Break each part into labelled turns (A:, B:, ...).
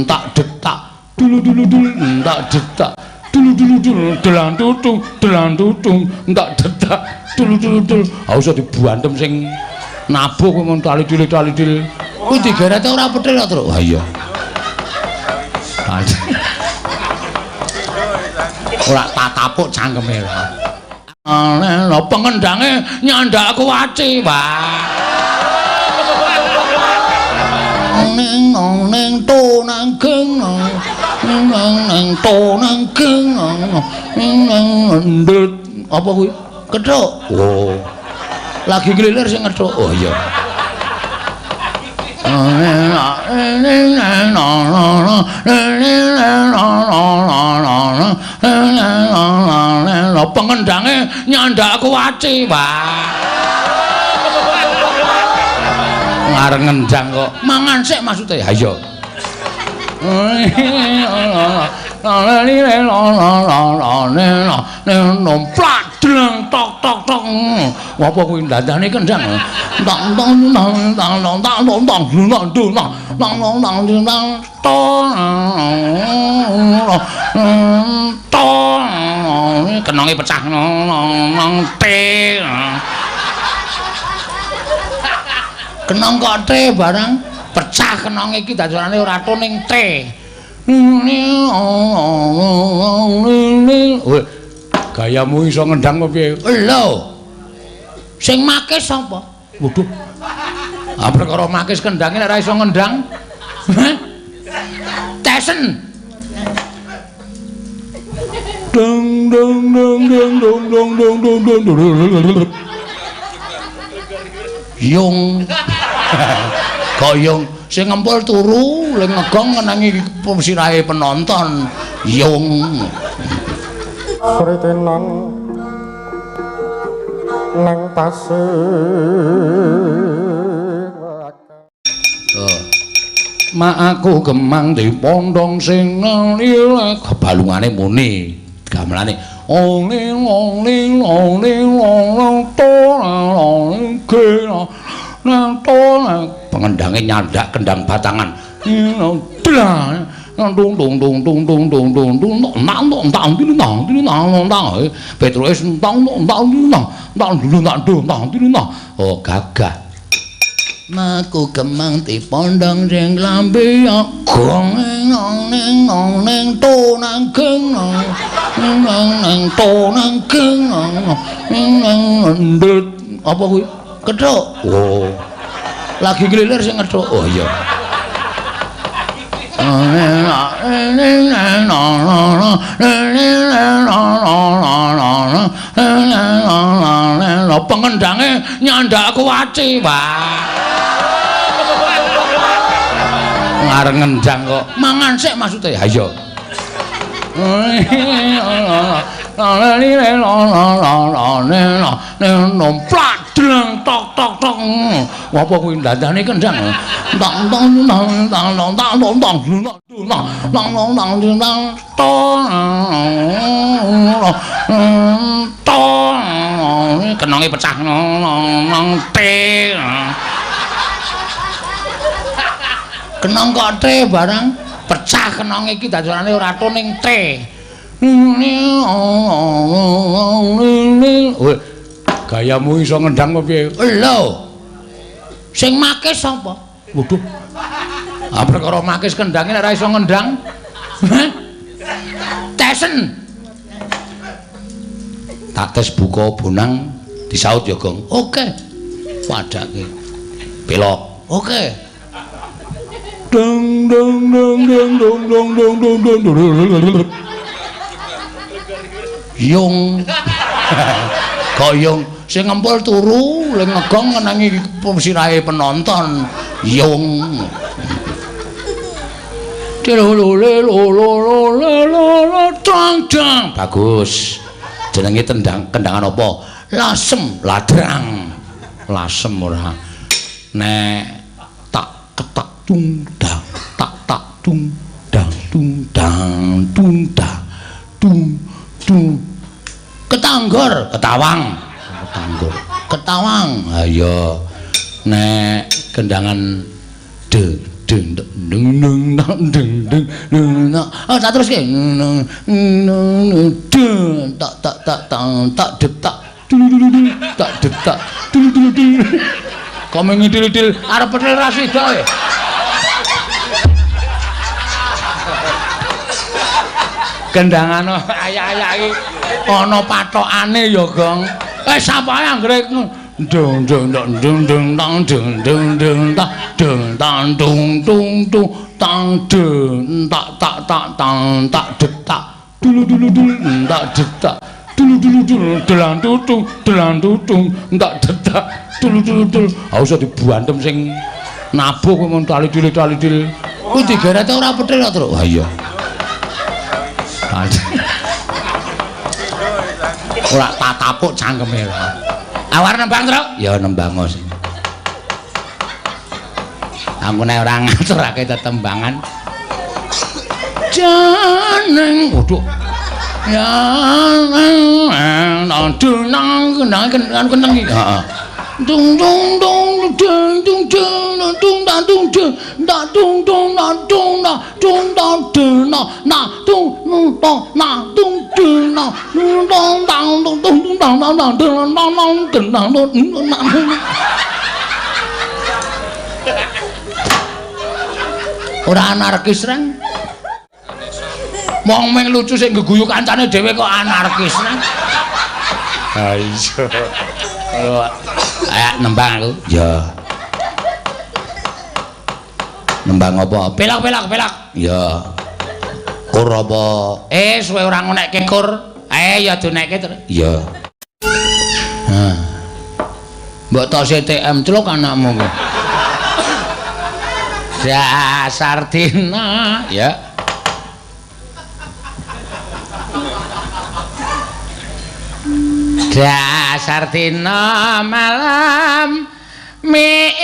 A: tak detak dulu tak detak dulu delang tutung tak detak dulu ha usah dibuantem sing nabuh kowe mun tali-tili kuwi digerete ora petril to Tru. Ha iya ora tak tapuk cangkeme lho pengendange nyandak kuwaci ning to nang geng nang to nang geng ndut apa kuwi kethuk oh lagi glilir sing ngethuk oh iya lho pengendange nyandak kuwaci ngareng ngendang kok mangan sik maksude ha iya nomplak dreng tok tok tok apa kuwi dandane kendang tang tang tang tang tang tang tang tang kenonge pecah nang te kenong kok te barang pecah kenong iki dadane ora to ning te gayamu iso ngendang apa piye lho sing makis sapa waduh ah perkara makis kendange nek ora iso ngendang tesen dong dong dong dong dong dong dong dong dong yung goyong sing ngempul turu ling ngegong ngenangi sirahe penonton yung
B: Sritenan nang pasir
A: mak aku gemang dipondong sing nang kebalungane muni gamelane ling pengendange nyandak kendang batangan oh gagah maku gemang dipondong sing lambe gong ning to nang geng nang to nang geng ndut apa kuwi kethuk oh lagi glilir sing ngethuk oh iya lho pengendange nyandak kuwaci ngareng ngendang kok mangan sik maksude ha iya nomplak dreng tok tok tok apa kuwi dandane kendang tang tang tang tang tang tang tang tang kenonge pecah nang te kenong kok te barang pecah kenong iki dadane ora to ning te gayamu iso ngendang apa piye lho sing makis sapa waduh ah perkara makis kendange nek ora iso ngendang tesen tak tes buka bonang disaut ya Gong oke padake belok oke dong dong dong dong dong dong dong dong dong yung goyong sing ngempul turu ling ngegong ngenangi sirahe penonton yung bagus jenenge kendangan apa lasem ladrang lasem ora nek tak ketak tungdang tak tak tungdang tungdang tungdang tung ketanggor ketawang ketanggor ketawang ayo nek kendangan de deng deng deng deng deng deng. Oh, tak terus ke. Tak tak tak tak detak. Tak detak. Kok ngidil-idil arep petil rasida e. Kendangan ayak-ayak iki ana pathokane ya, Gong. Sapa ae anggere dung dung dung dung dung tang dung dung dung ta dung tang dung dung dung tang dung tak tak tak tang tak detak dulu dulu dulu tak detak dulu dulu dulu delang tutung tak detak dulu dulu dulu usah dibuantem sing nabuh kowe mun tali-tili kuwi digeret ora petil terus. Wah iya. Ora tak tapuk cangkeme. Awar nembang, Truk? Ya nembang sing. Aku nek ora ngaturake tetembangan. Janeng, waduh. Ya nang kenang kenang iki. Heeh. Dung dung dung dung dung dung dung dung dung dung dung dung dung dung na dung na dung na dung dang dang dung dung dang dang dang dung dang dang dung dang dung. Ora anarkis reng. Wong meng lucu sing geguyu kancane dhewe kok anarkis reng. Ha iya. Ayo nembang aku. Ya. Nembang apa? Pelak. Ya. Kur apa? Suwe ora ngonekke kur. Ya donekke terus. Ya. Nah. Mbok tok CTM celuk anakmu ku. Dasar dina, ya. Dasar dina malam minggu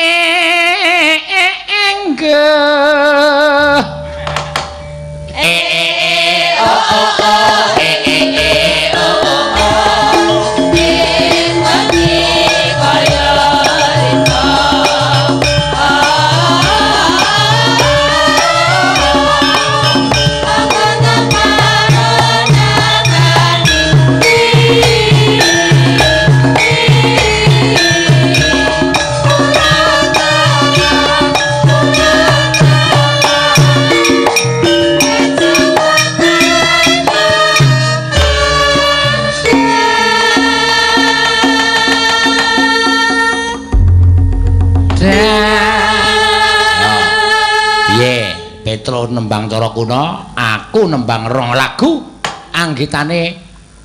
A: Petro nembang cara kuna, aku nembang rong lagu anggitane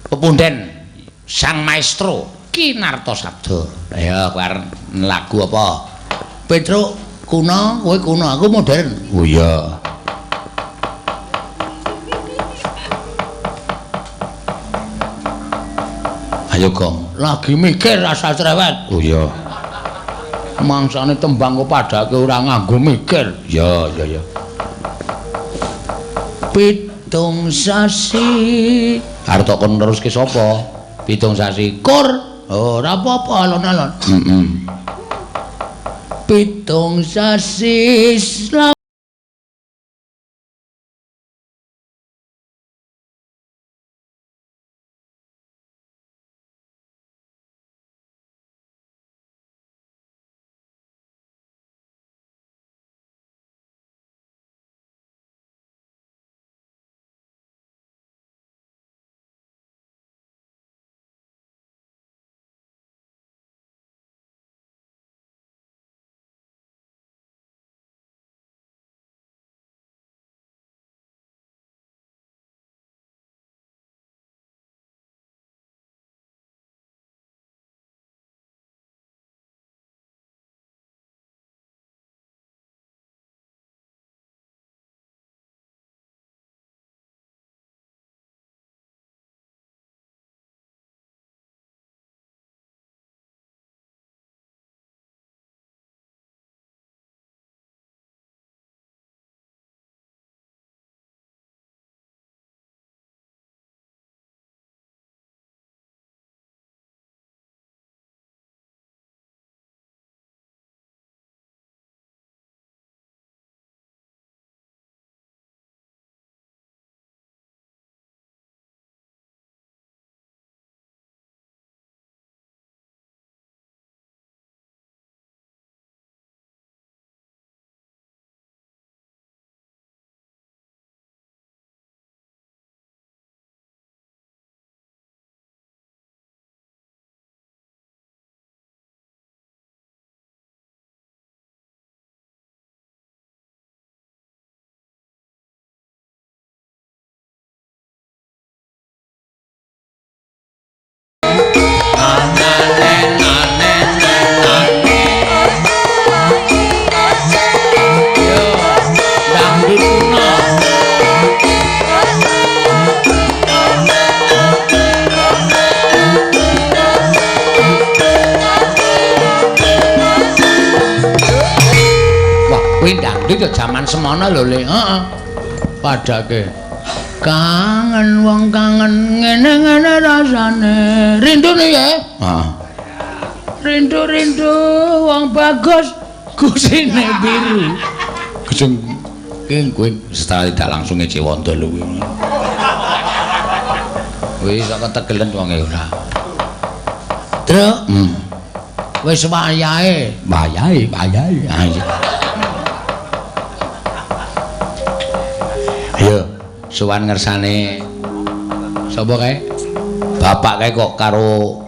A: pepunden Sang Maestro Kinarto Sabda. Ya, kuwi lagu apa? Petro kuna, kowe kuna, aku modern. Oh iya. Ayo, Gong, lagi mikir asal cerewet. Oh iya. Mangsane tembang kok padake ora nganggo mikir. Ya. Pitung sasi arep tok kon neruske sapa? Pitung sasi kur ora apa-apa alon-alon. Pitung sasi ya jaman semono lho Le. Heeh. Padake. Kangen wong kangen ngene-ngene rasane. Rintune ya. Heeh. Rindu-rindu wong bagus kusine biru. Kusing kowe setelah tidak langsung ngecewondo lho kuwi. Wis kok tegelen wonge ora. Truk. Wis wayahe. Wayahe. Ayo, sowan ngersane sapa kae? Bapak kae kok karo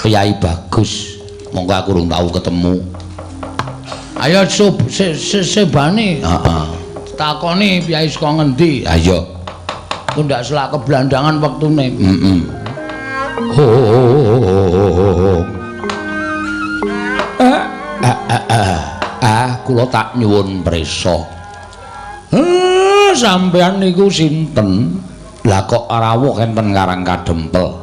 A: Kyai Bagus. Monggo aku urung tau ketemu. Ayo sebane. Heeh. Takoni Kyai saka ngendi? Ayo. Ku ndak selak keblandangan wektune. Heeh. Kula tak nyuwun prisa. Sampeyan niku sinten? Lah kok rawuh enten Karang Kadempel?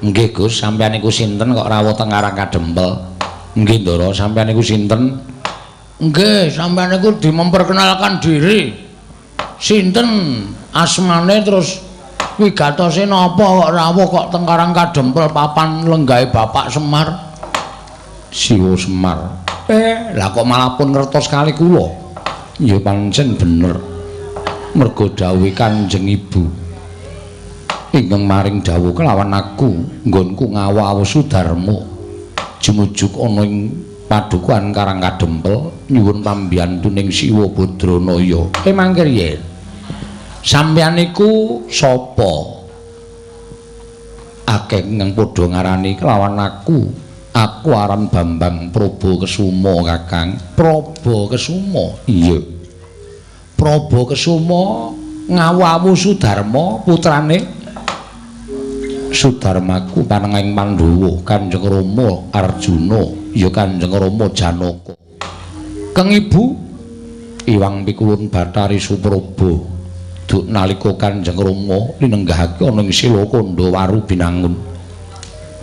A: Nggih Gus, sampeyan niku sinten kok rawuh teng Karang Kadempel? Nggih Ndara, sampeyan niku sinten? Nggih, sampeyan niku dimemperkenalkan diri. Sinten asmane terus wigatose napa kok rawuh kok teng Karang Kadempel papan lenggahe Bapak Semar? Siwa Semar. Lah kok malah pun ngertos kali kula? Ya pancen bener. Mergo dawuh Kanjeng Ibu ingkang maring dawuh kelawan aku nggonku ngawawu Sudarma jumujuk ana ing padukuhan Karang Kadempel nyuwun pambiyantuning Siwa Badranaya. Mangke riyen sampeyan niku sapa? Akeh ingkang padha ngarani kelawan aku aran Bambang Prabakesuma Kakang. Prabakesuma? Iya. Prabakesuma ngawawu Sudarma putrane Sudarmaku panenging Pandhawa Kanjeng Rama Arjuna ya Kanjeng Rama Janaka. Kang Ibu Iwang Pikulun Bathari Supraba duk nalika Kanjeng Rama linenggahake ana ing Silakanda Waru Binangun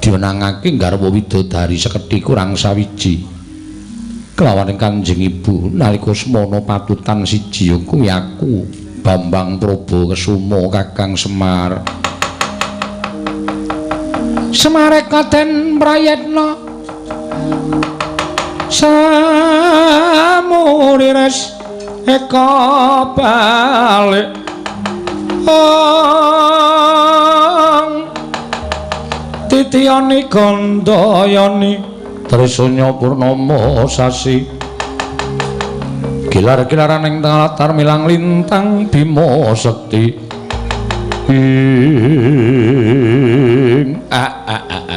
A: diwenangake garwa widodari sekedhi kurang sawiji. Kelawan Kanjeng Ibu nalika semana patutan siji ya kuwi aku Bambang Prabakesuma Kakang Semar. Semare kaden prayetna samurires eka balik titiyani gandayani Trisanya purnama sasi gilar-gilaran ing tengah latar milang lintang Bima Sekti.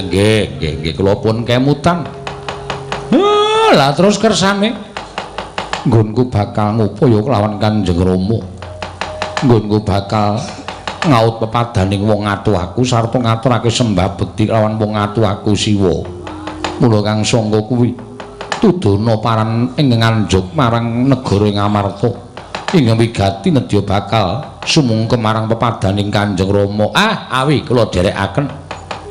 A: Nggih kula pun kemutan. Lah terus kersane nggonku bakal ngupaya kelawan Kanjeng Rama. Nggonku bakal ngaut pepadaning wong atuh aku sarta ngaturake sembah bekti kelawan wong atuh aku Siwa. Mula kang sangka kuwi tudana paran ing nganjuk marang negara Ngamarta ing wigati nedya bakal sumungkem marang pepadaning Kanjeng Rama. Awi kula dherekaken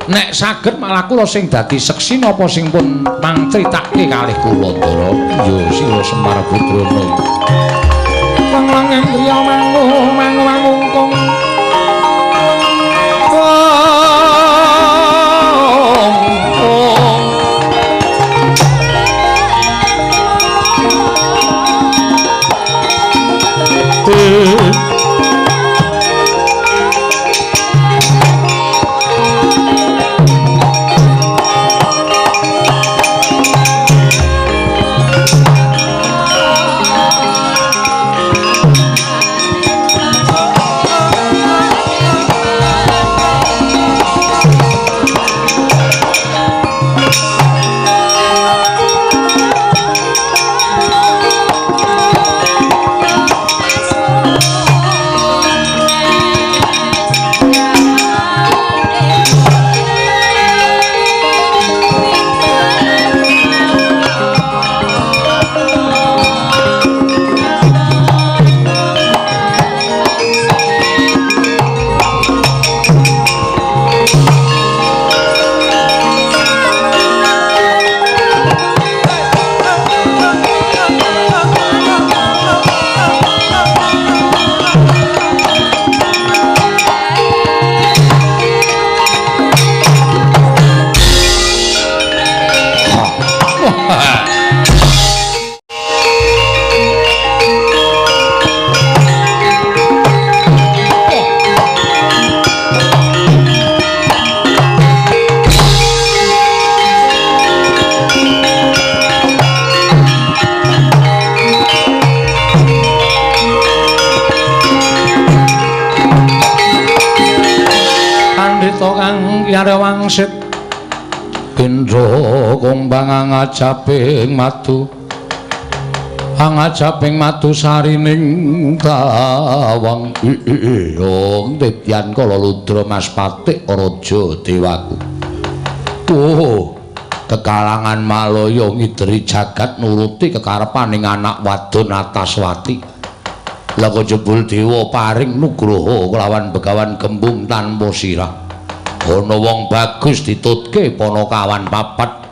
A: nek saged malah kula sing dadi seksi napa sing pun mangcritake kalih kula Ndara ya Sira Semar Badrana. Langlang griya mangu-mangungkung pandhita kang kyare wangsit Indra kumbang angajaping madu angajaping madu sarining tawang ing tityan kala ludra Mas Patik Raja Dewaku kekalangan Malaya ngideri jagat nuruti kekarepaning anak wadon Ataswati laka jebul dewa paring nugraha kelawan Begawan Gembung tanpa sirah ana wong bagus ditutke Panakawan papat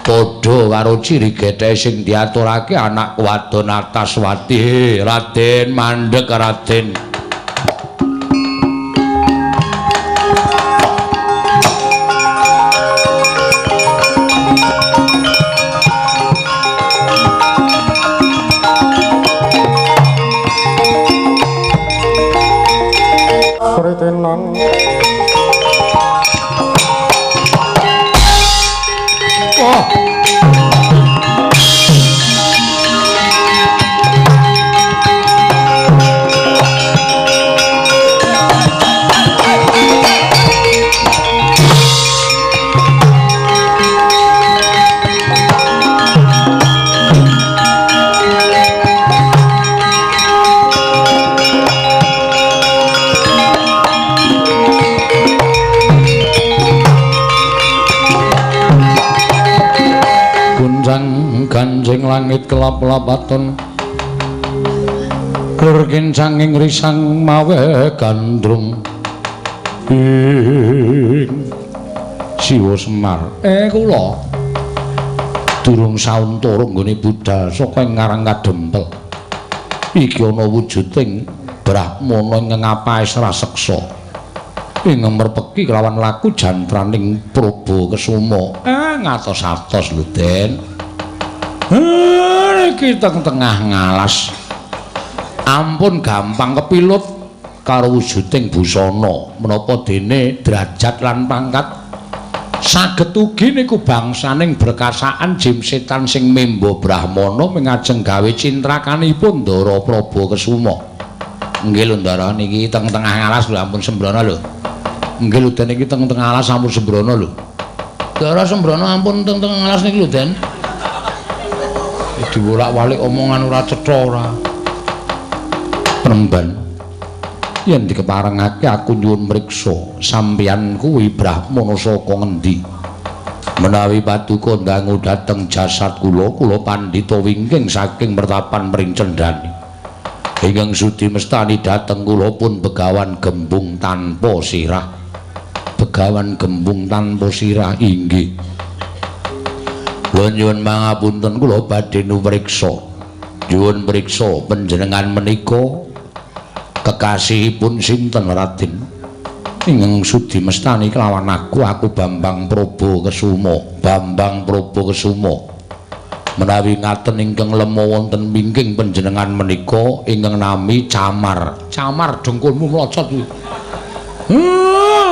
A: padha karo ciri getheke sing diaturake anak wadon Ataswati Raden mandheg Raden
B: Tenang Ganjing langit kelap-lapaton Lurkin sanging risang mawe gandrung Siwa Semar kula durung sauntara nggone budal saka ngarang kadempel iki ana wujuding Brahmana ing ngapahe raseksa ing merpeki kelawan laku jantraning Prabakesuma ngatos-atos lho Den iki tengah ngalas ampun gampang kepilut karo wujuding busana menapa dene derajat lan pangkat saged ugi niku bangsaning berkasaan jim setan sing memba Brahmana mengajeng gawe cintrakanipun Ndara Prabakesuma nggih lho Ndara niki tengah ngalas lho ampun sembrono lho nggih lho Den iki tengah ngalas ampun sembrono lho Ndara sembrono ampun tengah ngalas niki lho Den diwolak-walik omongan ora cetha ora Penemban yen dikeparengake aku nyuwun mriksa sampeyan kuwi Brahmana saka ngendi menawi paduka ndangu dhateng jasad kula pandhita wingking saking mertapan mring cendhani ingkang sudi mestani dhateng kula pun Begawan Gembung tanpa sirah Begawan Gembung tanpa sirah inggih nyuwun mangapunten kula badhe nupriksa nyuwun priksa panjenengan menika kekasihipun sinten Raden ingkang sudi mestani kelawan aku Bambang Prabakesuma menawi ngaten ingkang lemo wonten wingking panjenengan menika ingkang nami Camar dengkulmu mlocot kuwi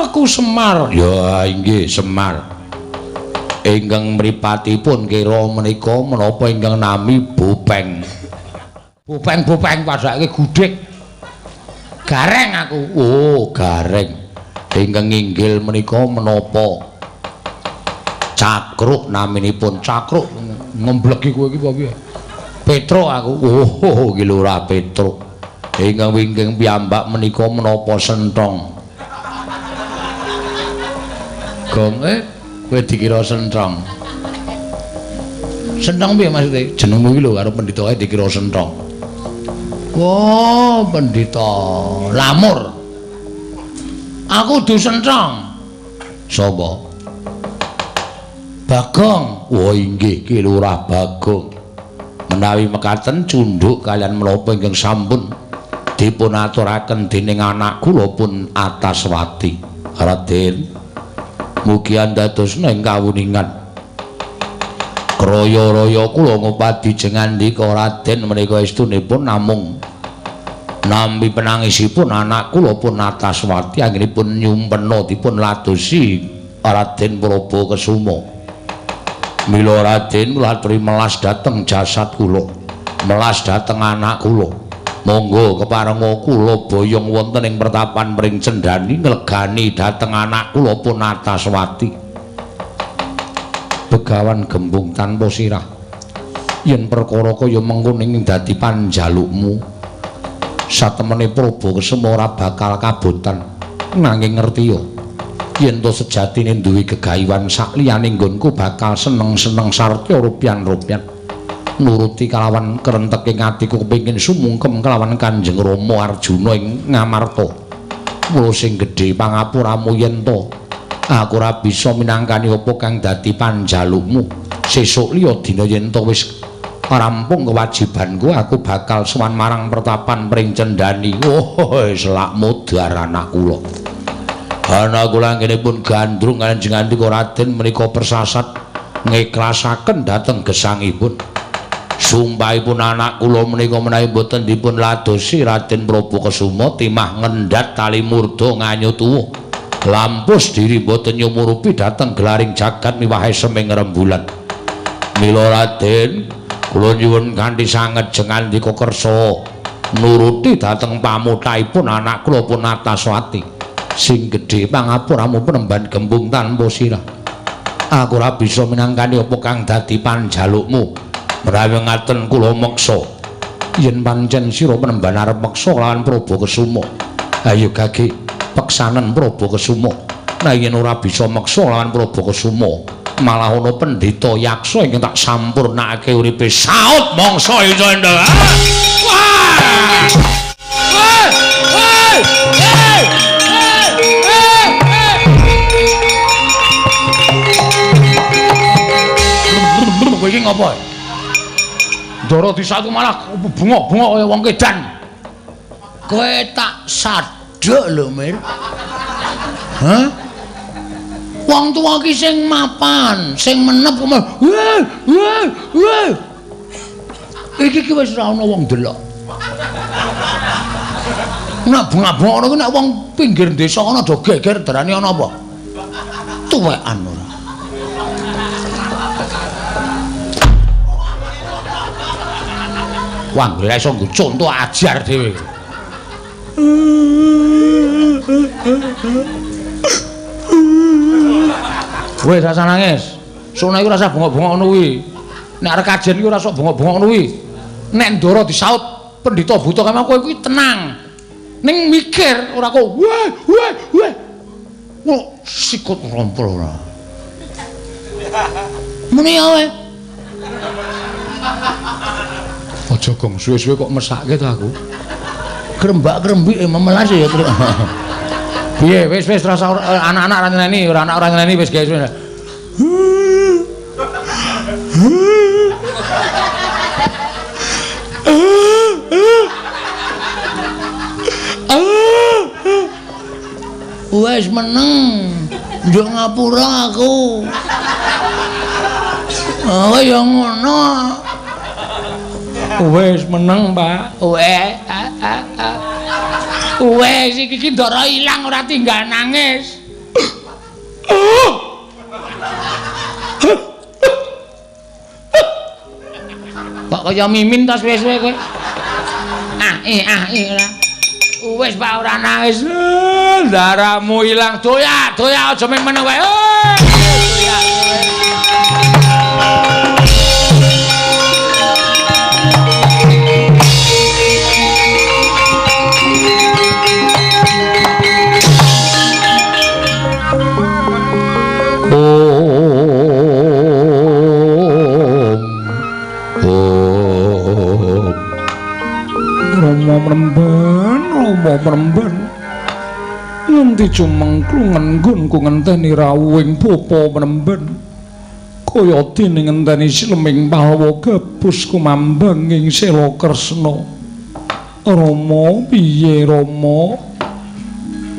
B: aku Semar ya inggih Semar ingkang mripatipun kira menika menapa ingkang nami Bopeng padhake gudhek gareng aku gareng ingkang inggil menika menapa Cakruk naminipun Cakruk ngembleki kowe iki apa piye Petro aku iki lho ora Petro ingkang wingking piyambak menika menapa Senthong Gong kowe dikira Senthong. Senthong piye maksude? Jenengmu iki lho karo pendhita kae dikira Senthong. Wah, pendhita lamur. Aku du Senthong. Sapa? Bagong. Wah, inggih ki Lurah Bagong. Menawi mekaten cundhuk kalian menapa ingkang sampun dipun aturaken dening anak kula pun Ataswati. Raden mugi andadosna ing kawuningan kraya-raya kula ngupadi jengandika Raden menika estunipun namung nampi penangisipun anak kula pun Ataswati anggenipun nyumpena dipun ladosi Raden Prabakesuma mila Raden kula aturi melas dhateng jasad kula melas dhateng anak kula Monggo keparenga kula boyong wonten ing pertapan Pring Cendani nglegani dhateng anak kula Punataswati. Begawan gembung tanpa sirah. Yen perkara kaya mengkono ing dadi panjalukmu, satemene Prabakasuma ora bakal kabotan. Nanging ngerti yo, yen to sejatine duwe gegayuhan sakliyane nggonku bakal seneng-seneng sarta rupian-rupian. Nuruti kalawan kerenteking atiku kepengin sumungkem kelawan Kanjeng Rama Arjuna ing Ngamarta. Mula sing gedhe pangapuramu yen to aku ora bisa minangkani apa kang dadi panjalukmu. Sesuk liya dina yen to wis rampung kewajibanku, aku bakal sowan marang pertapan Pring Cendani. Oh, selakmu dar anak kula. Anak kula nggenipun gandrung Kanjeng Andika Raden menika persasat ngiklasaken dhateng gesangipun. Sumpahipun anak kula menika menawi boten dipun ladosi Raden Prabakasuma timah ngendhat tali murda nganyu tuwa. Lampus diri boten nyumurupi dhateng gelaring jagat miwahe seming rembulan. Mila Raden, kula nyuwun kanthi sanget jengandika kersa nuruti dhateng pamuthaipun anak kula Punataswati. Sing gedhe pangapuramu penemban gembung tanpa sirah. Aku ora bisa minangkani apa kang dadi panjalukmu. Menawi ngaten kula meksa yen pancen sira penemban arep meksa lawan Prabakasuma, ayo gage peksanen Prabakasuma. Nah yen ora bisa meksa lawan Prabakasuma, malah ana pendhita yaksa ingkang tak sampurnakake uripe saut mangsa Icandra. Kowe iki ngopo? Ndara disatu malah bunga-bunga kaya wong kedan. Kowe tak sadhek lho, Mir. Hah? Wong tuwa ki sing mapan, sing menep kok. Wah. Iki ki wis ora ana wong delok. Nek bunga-bunga ngono ki nek wong pinggir desa kono do geger darane ana apa? Tuwekan ora. Wah, ora iso nggo conto ajar dhewe. Wis rasa nangis. Sona iku rasa bengok-bengok ngono kuwi. Nek arek kajen iku rasa bengok-bengok ngono kuwi. Nek ndara disaut pendhita buta kaya kowe kuwi tenang. Ning mikir ora kok wah. Kok sikut rompol ora. Muni ae. Aja gong suwe-suwe kok mesake to aku. Grembak-grembik memelas ya. Piye wis rasa anak-anak ora nyeneni, ora anak ora nyeneni wis guys. Wis meneng. Njuk ngapura aku. Oh ya ngono. Wis meneng, Pak. Wis iki ndara ilang ora tinggal nangis. Kok kaya mimin tas suwe-suwe kowe. Ora. Wis Pak ora nangis. Darahmu ilang. Doyak aja ming meneng wae. Doyak. Rama mremban ngendi cumengklungen nggonku ngenteni rawuhing bapa mremban kaya dene ngenteni Sleming Palwa gabus kumambang ing Sela Kresna. Rama piye Rama?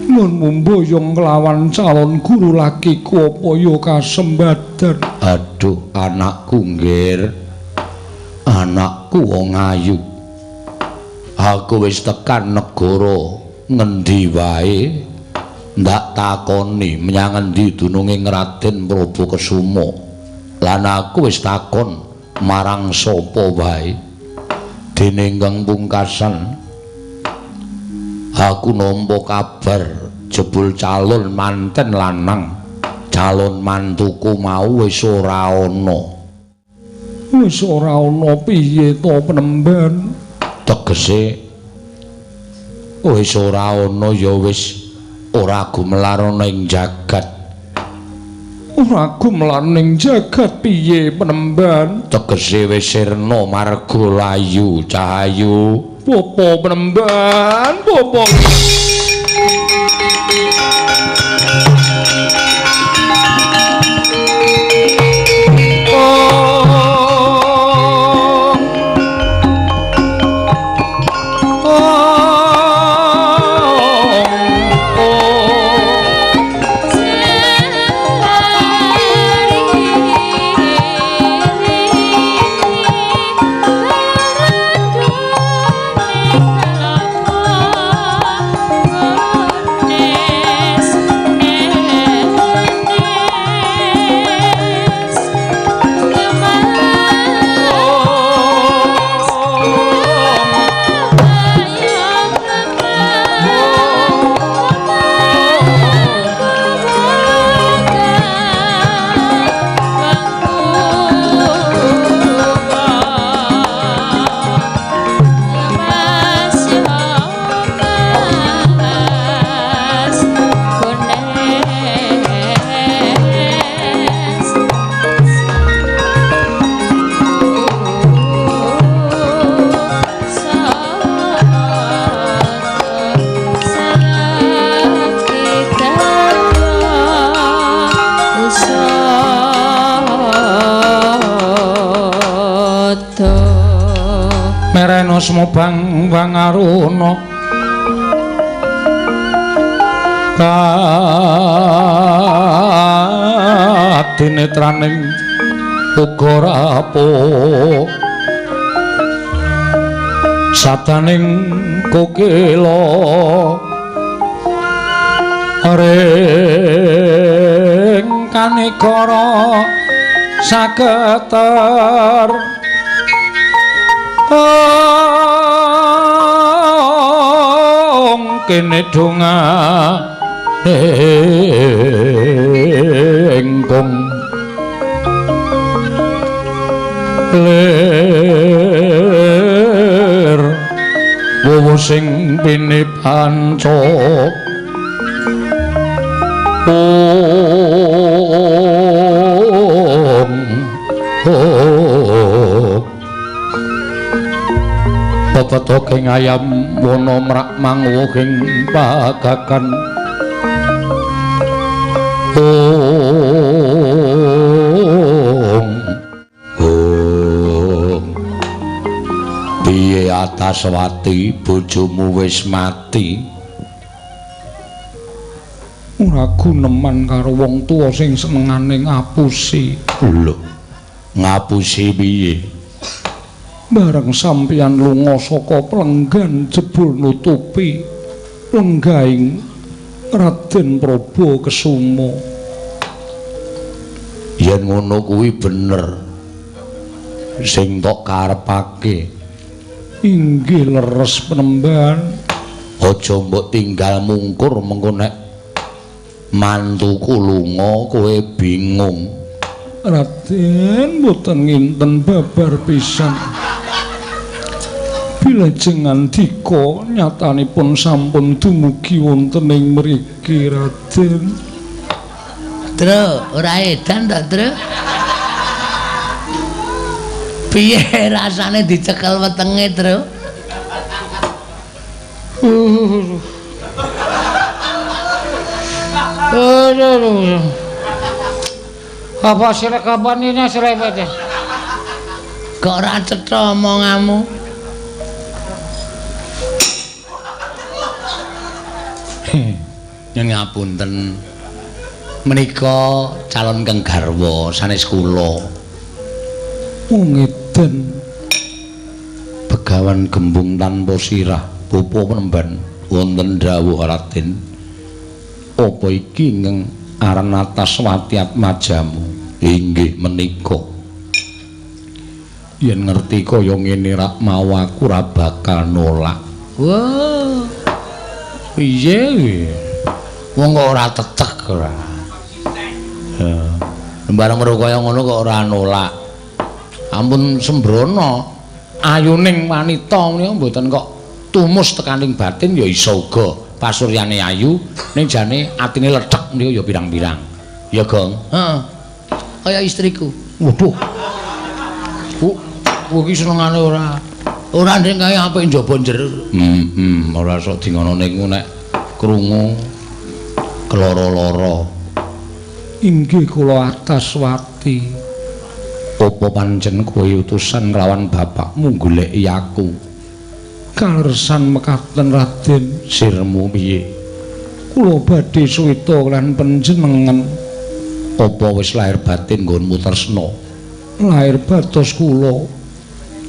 B: Mun mumboyong kelawan calon guru lakiku apa ya kasembadan? Aduh anakku nggir. Anakku wong ayu. Aku wis tekan negara ngendi wae ndak takoni menyang endi dununging Raden Prabakasuma. Lan aku wis takon marang sapa wae. Dene ingkang pungkasan Aku nampa kabar jebul calon manten lanang, calon mantuku mau wis ora ana.
A: Wis ora ana piye to Penemban?
B: Tegese wis ora ana ya wis ora gumelar ana ing jagat.
A: Ora gumelar ning jagat piye Penemban?
B: Tegese wis sirna marga layu cahayu.
A: Popo Penemban, popo. Mereno semobang pangaruna kadinetraning uga rapuh sataning kokila ring kanikara saketer kene donga engkong ler wowo sing pine panca Petoking ayam wana mrak manguhing pagakan piye Ataswati bojomu wis mati? Ora guneman karo wong tuwa sing senengane ngapusi.
B: Lho, ngapusi piye?
A: Bareng sampeyan lunga saka Plenggan jebul nutupi lenggahing Raden Prabakusuma.
B: Yen ngono kuwi bener sing tok karepake.
A: Inggih leres Penemban.
B: Aja mbok tinggal mungkur mengko nek mantuku lunga kowe bingung.
A: Raden mboten nginten babar pisan. Bilajeng andika nyatanipun sampun dumugi wonten ing mriki Raden.
C: Tru, ora edan to, Tru? Piye rasane dicekel wetenge, Tru?
A: Apa sirek kapan ini serempet?
C: Kok ora cetha omonganmu?
B: Nyun ngapunten. Menika calon kang garwa sanes kula.
A: Ngeten.
B: Begawan gembung tanpa sirah, Bapa Penemban wonten dawuh Raden. Apa iki ngeng aran Ataswati Atmajamu? Inggih menika. Yen ngerti kaya ngene rak mau aku ora bakal nolak.
C: Wow.
B: Piye kuwi? Wong kok ora tetek ora. Ya. Bareng karo kaya ngono kok ora nolak. Ampun sembrono. Ayuning wanita menika mboten kok tumus tekaning batin ya iso uga pasuryane ayu ning jane atine lethek niku ya pirang-pirang. Ya, Gong.
C: Heeh. Kaya istriku.
B: Waduh. Iki senengane ora.
C: Ora ndek kaya apik njaba njero.
B: Ora sok dingono niku nek krungu keloro-loro. Inggih kula Ataswati. Apa pancen kowe utusan lawan bapakmu goleki aku? Kalersan mekaten Raden, sirmu piye? Kula badhe suwita lan panjenengan. Apa wis lahir batin nggonmu tresna? Lahir batos kula.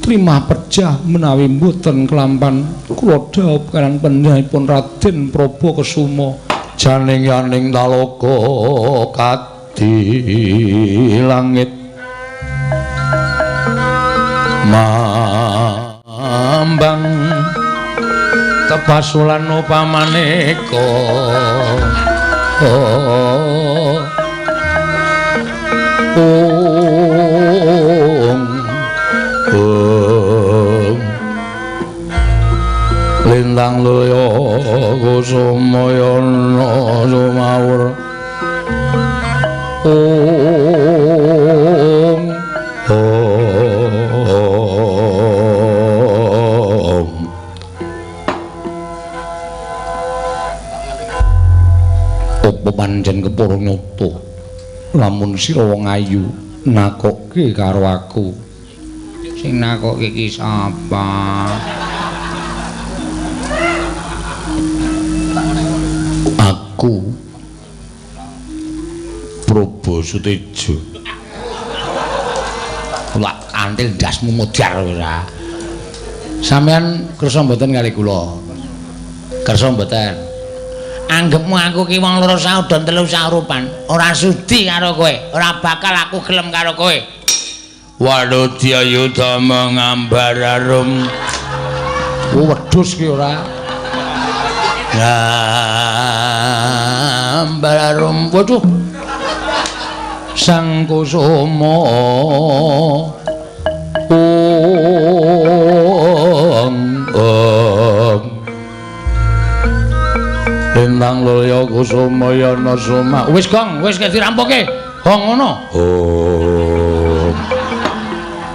B: Trimah pejah menawi mboten kelampan kula dhawuh kalan panjenenganipun Raden Prabakesuma. Janing-janing talaga kadi langit. Mambang tepasulan upamaneka lintang loya kusumayana sumawur apa pancen kepara nyata lamun sira wong ayu nakokke karo aku sing nakokke iki sapa aku Prabu Sutejo lak kantil ndasmu modar ora sampean kersa mboten kali kula kersa mboten anggepmu aku ki wong loro saudon telu saurupan ora sudi karo kowe ora bakal aku gelem karo kowe Wadodya yudha mangambararum wedhus ki ora ngambararum waduh sang kusuma lintang loya kusumayana suma wis Gong wis dirampuke Gong ngono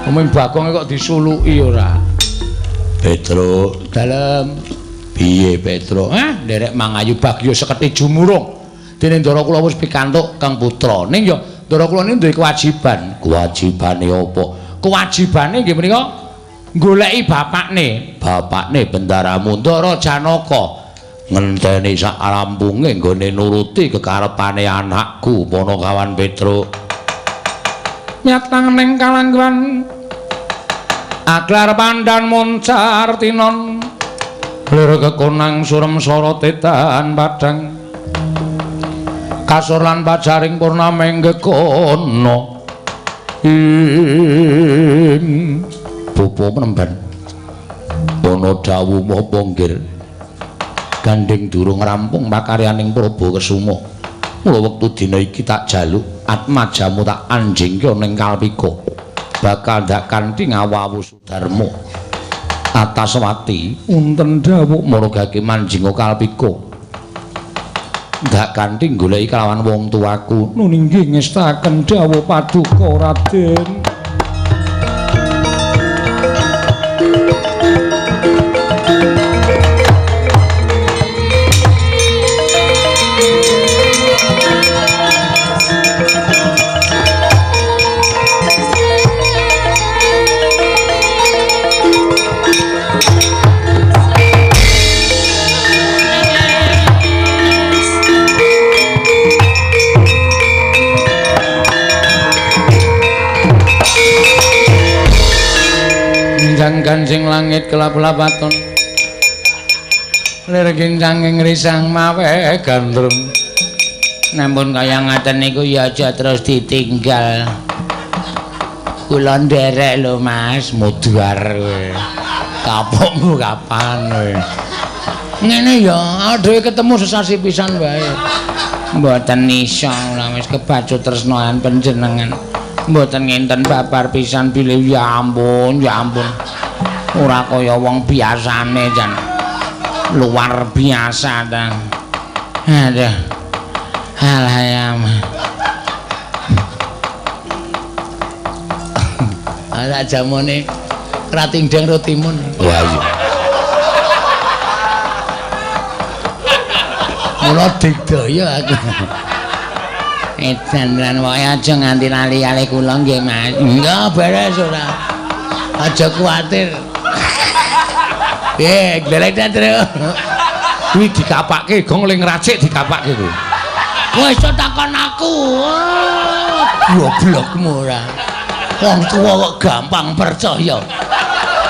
B: omong Bagong kok disuluki ora Petro dalem piye Petro nderek mangayu bagya seketi jumurung dene ndara kula wis pikantuk Kang Putra ning ya ndara kula niki duwe kewajibane apa kewajibane nggih menika goleki bapakne bendaramu Ndara Janaka ngenteni sak rampunge nggone nuruti kekarepane anakku Panakawan Petro nyatang ning kalangguan aklar pandan moncar tinon lir kekonang surem sorotetan padang kasur lan pajaring purnama nggekono ing bopo menemban ana dawuh apa nggir gandeng durung rampung pakaryaning Prabakesuma mula wektu dina iki tak jaluk atmajamu tak anjingke ning Kalpika bakal ndak kanthi ngawawu Sudarma Ataswati wonten dawuh maragake manjing Kalpika ndak kanthi goleki kelawan wong tuaku nun inggih ngestaken dawuh paduka Raden Kancing langit kelap-lapaton lir kincanging risang mawe gandrung namun kaya ngaten niku ya aja terus ditinggal kula nderek lho Mas muduar kowe kapokmu kapan kowe
C: Ngene ya, dhewe ketemu sesasi pisan wae. Mboten iso lah wis kebacut tresnoan panjenengan. Mboten ngenten babar pisan bilih ya ampun, ya ampun. Ora kaya wong biasane jan. Luar biasa ta. Aduh. Alah ya. Ala jamone ratingdang rotimun.
B: Wah iya.
C: Mula digdaya aku. Edan lan wae aja nganti lali-lali kula nggih Mas. Enggak beres ora. Aja kuwatir. Glelek ta, Tru.
B: Kuwi dikapakke gong ling racik dikapakke kuwi.
C: Wis takon aku. Goblokmu ora. Wong tuwa kok gampang percaya.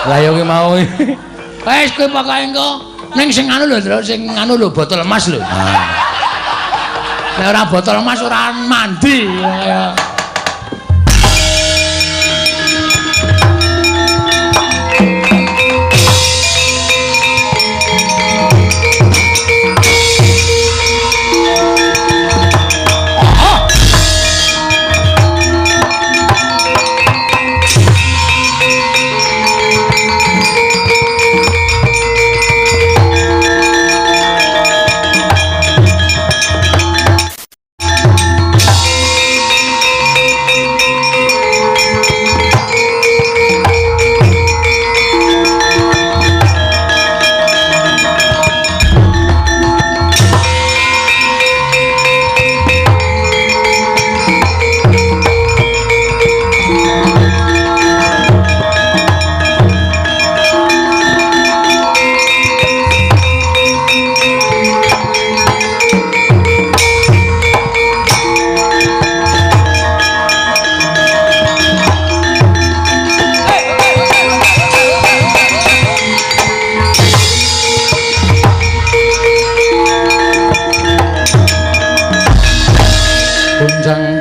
B: Lah ya kuwi mau.
C: Wis kowe pokoke engko ning sing anu lho, Tru, sing anu lho botol emas lho. Nek ora botol emas ora mandi kaya.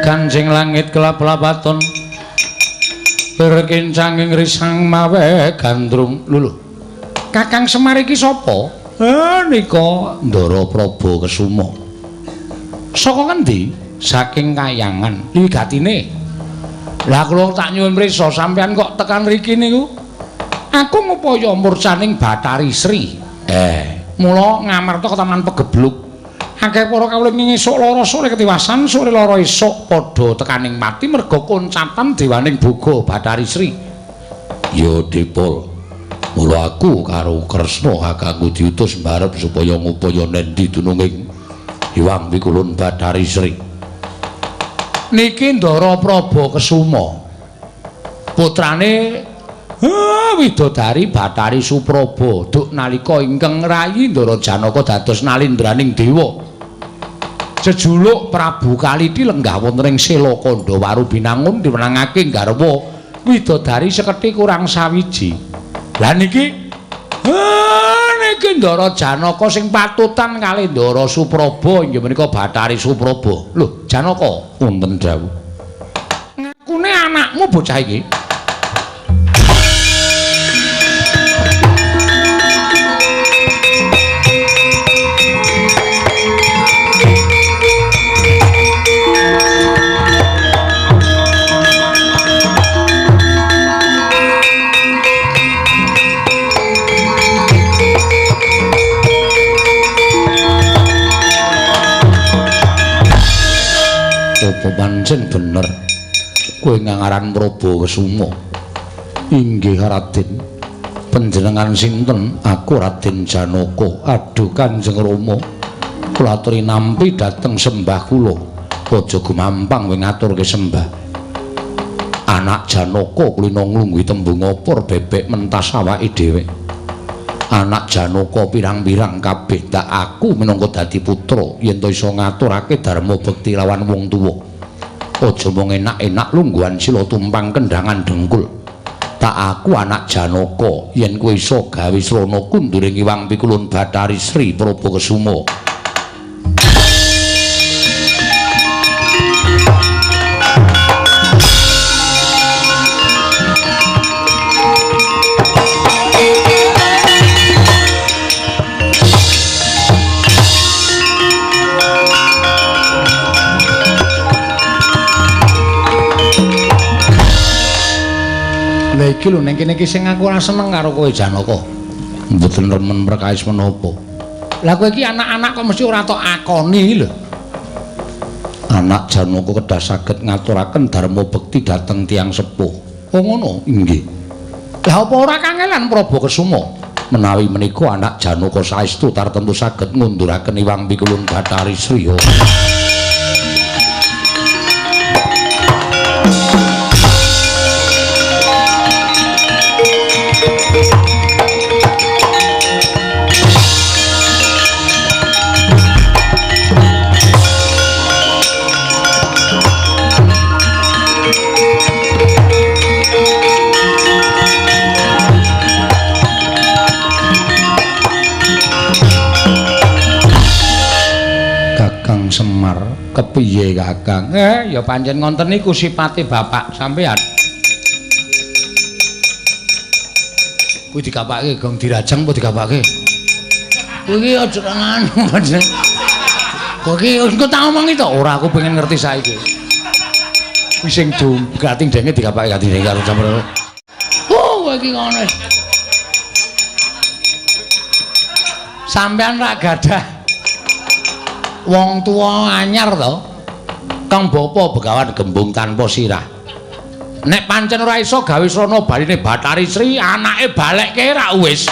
B: Kanjeng langit kelap-lapaton berkincanging risang mawe gandrung luluh. Kakang Semar iki sapa? Nika Ndara Praba Kesuma. Saka ngendi? Saking Kayangan. Wigatine. Lah kula tak nyuwun prisa sampean kok tekan mriki niku? Aku ngupaya murcaning Bathari Sri. Mula ngamarta ke Taman Pegebluk. Akeh para kawula ngesuk lara sore ketiwasan, sore lara esuk padha tekaning mati merga koncatan dewaning boga Bathari Sri. Ya Dipol. Mula aku karo Kresna kanggo diutus mbarep supaya ngupaya nendi dununging Hyang Pikulun Bathari Sri. Niki Ndara Praba Kesuma. Putrane Widodari Bathari Supraba duk nalika ingkang rayi Ndara Janaka dados nalindraning dewa. Jejuluk Prabu Kaliti lenggah wonten ing Sela Kandhawaru binangun dimenangake garwa Widodari sekethi kurang sawiji. Lah niki Ndara Janaka sing patutan kalih Ndara Supraba inggih menika Bathari Supraba. Lho, Janaka wonten dawuh. Ngakune anakmu bocah iki? Apa pancen bener kowe ngaran Praba Kesuma? Inggih Raden. Panjenengan sinten? Aku Raden Janaka. Aduh Kanjeng Rama. Kula aturi nampi dhateng sembah kula. Aja gumampang kowe ngaturke sembah. Anak Janaka kulina nglungguhi tembung opor bebek mentas awake dhewe. Anak Janaka pirang-pirang kabeh tak aku minangka dadi putra yen to iso ngaturake dharma bekti lawan wong tuwa. Aja mung enak-enak lungguhan sila tumpang kendhangan dengkul. Tak aku anak Janaka yen kowe iso gawe srana kunduring Hyang Pikulun Bathari Sri Praba Kesuma. iki lho ning kene iki sing aku ora seneng karo kowe Janaka. Mboten remen perkawis menapa. Lah kowe iki anak-anak kok mesti ora tok akoni lho. Anak Janaka kedah saged ngaturaken dharma bekti dhateng tiyang sepuh. Oh ngono? Inggih. Lah apa ora kangelan Prabakasuma? Menawi menika anak Janaka saestu tartemtu saged ngunduraken Iwang Pikulun Bathari Sri. Semar kepiye Kakang? Ya pancen ngonten niku sipate bapak sampean. Kuwi dikapake gong dirajeng apa dikapake? Kuwi aja nganu pancen. Kuwi engko tak omongi to, ora aku pengen ngerti saiki. Kuwi sing gating denge dikapake gating denge karo campur. Oh, iki ngono. Sampean ra gadah wong tuwa anyar to kang bapa Begawan Gembung tanpa sirah nek pancen ora iso gawe srana baline Bathari Sri anake balekke ra wis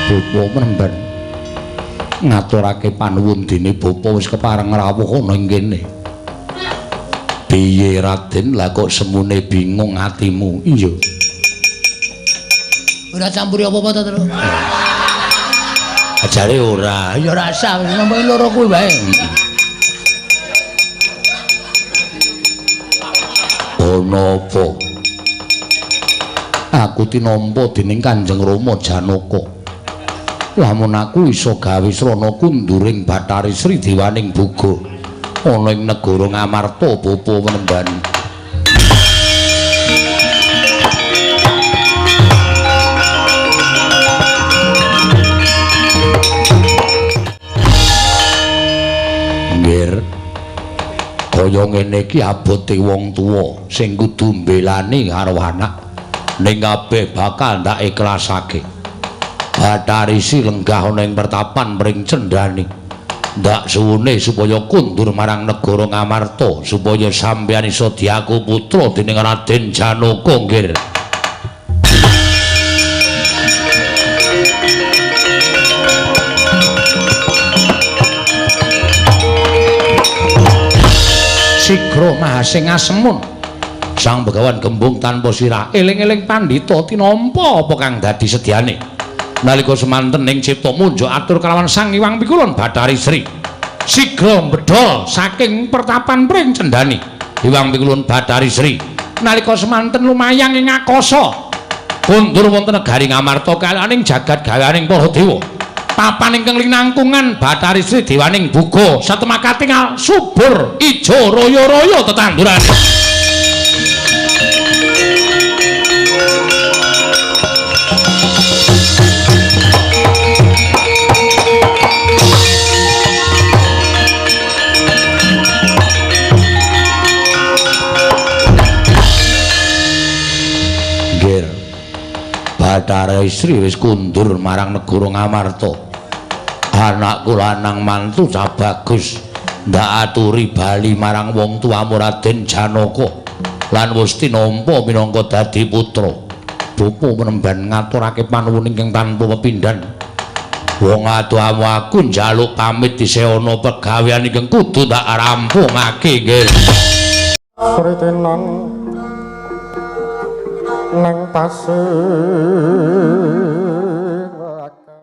B: Bopo menemban ngaturake panuwun dene bapa wis kepareng rawuh ana ing kene. Piye Raden, lah kok semune bingung atimu? Iya. Ora campuri apa-apa to, Tru? Ajare ora. Ya ora usah, wis nampa loro kuwi wae. Ono apa? Aku tinampa dening Kanjeng Rama Janaka. Lamun aku iso gawe srana kunduring Bathari Sri Dewaning Buga ana ing negara Ngamarta bapa menemban. Nggih. Kaya ngene iki abote wong tuwa sing kudu mbelani karo anak ning kabeh bakal ndak ikhlasake. Bathari Sri lenggah ana ing pertapan mring cendhani. Ndak suwune supaya kundur marang negara Ngamarta supaya sampeyan iso diaku putra dening Raden Janaka nggih. Sigra mahasing asemun Sang Begawan Gembung tanpa sirah eling-eling pandhita tinampa apa kang dadi sedyane. Nalika semanten ing cipta munjuk atur kelawan Sang Hyang Pikulun Bathari Sri sigra mbedhol saking pertapan pring cendhani Hyang Pikulun Bathari Sri nalika semanten lumayang ing akasa kundur wonten negari Ngamarta kalaning jagat gawaning para dewa papan ingkang linangkungan Bathari Sri Dewaning Buga satemakating subur ijo raya-raya tetanduran. Bathari Sri wis kundur marang negara Ngamarta. Anakku lanang mantu cah bagus ndak aturi bali marang wong tuamu Raden Janaka lan wis tinampa minangka dadi putra. Bapa menemban ngaturake panuwun ingkang tanpa pepindhan. Wong atuamu aku njaluk pamit disewana pegawean ingkang kudu tak rampungake nggih.
D: Sritenan nang tasih